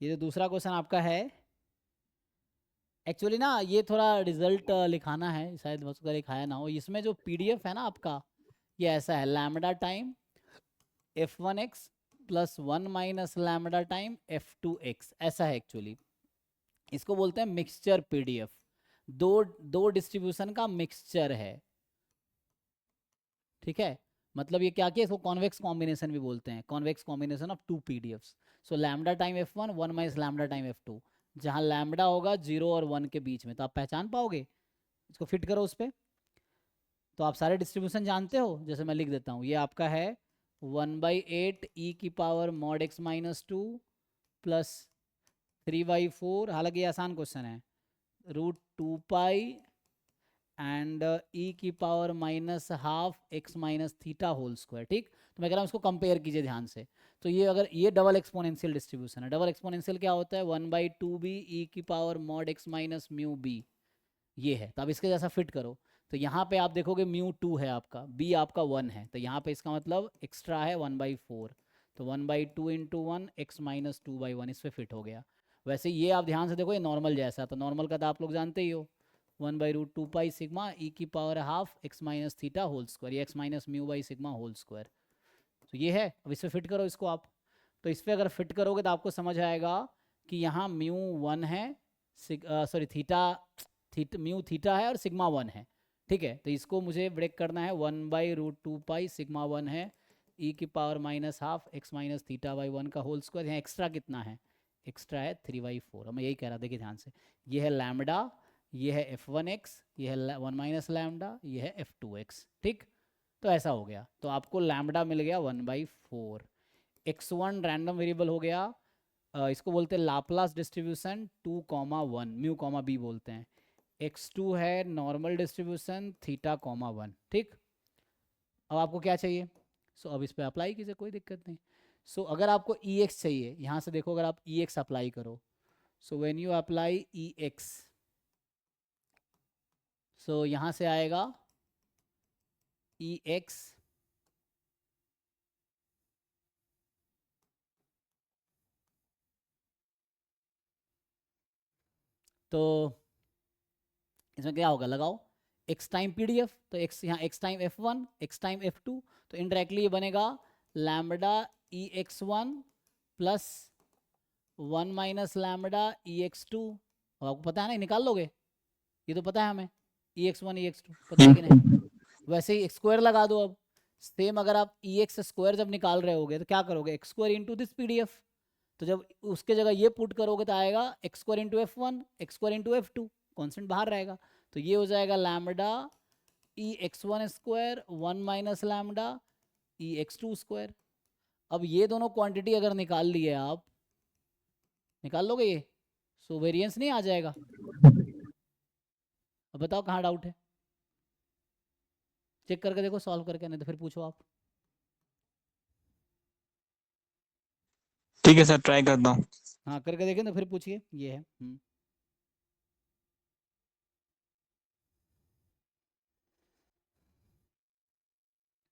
ये जो दूसरा क्वेश्चन आपका है, एक्चुअली ना ये थोड़ा रिजल्ट लिखाना है, शायद उसका लिखाया ना हो। इसमें जो पीडीएफ है ना आपका, ये ऐसा है, lambda time f1x plus 1 - lambda time f2x, ऐसा है एक्चुअली। इसको बोलते हैं मिक्सचर पीडीएफ। दो दो डिस्ट्रीब्यूशन का मिक्सचर है, ठीक है। मतलब ये क्या किया, इसको कॉन्वेक्स कॉम्बिनेशन भी बोलते हैं, convex combination of two PDFs. So lambda time f1 1 - lambda time f2, जहाँ लैम्बडा होगा 0 और 1 के बीच में, तो आप पहचान पाओगे। इसको फिट करो उस पर। तो आप सारे डिस्ट्रीब्यूशन जानते हो, जैसे मैं लिख देता हूँ, ये आपका है 1/8 e⁻x-2 प्लस 3/4, हालांकि ये आसान क्वेश्चन है, √2π एंड e⁻½ ठीक। तो मैं कह रहा हूँ इसको कंपेयर कीजिए ध्यान से। तो ये अगर ये डबल एक्सपोनेंशियल डिस्ट्रीब्यूशन है, डबल एक्सपोनेंशियल क्या होता है, 1/2b e⁻mod(x-μb), ये है। तो अब इसके जैसा फिट करो। तो यहाँ पे आप देखोगे μ2 है आपका, b आपका 1 है, तो यहाँ पे इसका मतलब एक्स्ट्रा है 1/4। तो 1/2 इंटू 1 x-2/1, इस पर फिट हो गया। वैसे ये आप ध्यान से देखो, ये नॉर्मल जैसा, तो नॉर्मल का तो आप लोग जानते ही हो, 1/√2π सिग्मा e⁻½ ये x-μ/σ²। तो ये है। अब इस पर फिट करो इसको आप। तो इस पर अगर फिट करोगे तो आपको समझ आएगा कि यहाँ μ1 है, सॉरी थीटा, म्यू थीटा है और सिग्मा 1 है, ठीक है। तो इसको मुझे ब्रेक करना है, 1/√2π सिग्मा 1 है e⁻½ x-θ/1 का होल स्क्वायर। यहाँ एक्स्ट्रा कितना है, एक्स्ट्रा है 3/4। मैं यही कह रहा था, देखिए ध्यान से, ये है लैम्बडा, ये है f1x, ये है 1 - लैम्बडा, ये है f2x, ठीक। तो ऐसा हो गया। तो आपको लैम्बडा मिल गया 1/4। x1 रैंडम वेरिएबल हो गया, इसको बोलते हैं लाप्लास डिस्ट्रीब्यूशन 2,1, μ,b बोलते हैं। x2 है नॉर्मल डिस्ट्रीब्यूशन θ,1, ठीक। अब आपको क्या चाहिए, सो अब इस पर अप्लाई कीजिए, कोई दिक्कत नहीं। सो अगर आपको ex चाहिए, यहाँ से देखो, अगर आप ex अप्लाई करो, so when you apply ex, सो यहाँ से आएगा ex, तो इसमें क्या होगा, लगाओ x टाइम पीडीएफ, तो x यहाँ x time f1 x time f2, तो इनडायरेक्टली ये बनेगा lambda ex1 plus 1 - lambda ex2। और आपको पता है ना, निकाल लोगे, ये तो पता है हमें, ex1 ex2 पता है कि नहीं। वैसे ही स्क्वायर लगा दो अब। सेम अगर आप ex स्क्वायर जब निकाल रहे होगे तो क्या करोगे, x² इंटू दिस पीडीएफ। तो जब उसके जगह ये पुट करोगे तो आएगा x² into f1 x² into f2, constant बाहर रहेगा। तो ये हो जाएगा लैम्बडा ex1² 1 - लैम्बडा ex2²। अब ये दोनों क्वांटिटी अगर निकाल लिए आप, निकाल लोगे ये, सो वेरिएंस नहीं आ जाएगा। अब बताओ कहाँ डाउट है, चेक करके देखो, सॉल्व करके, नहीं तो फिर पूछो आप। ठीक है सर, ट्राई करता हूँ। हाँ करके देखें तो फिर पूछिए, ये है।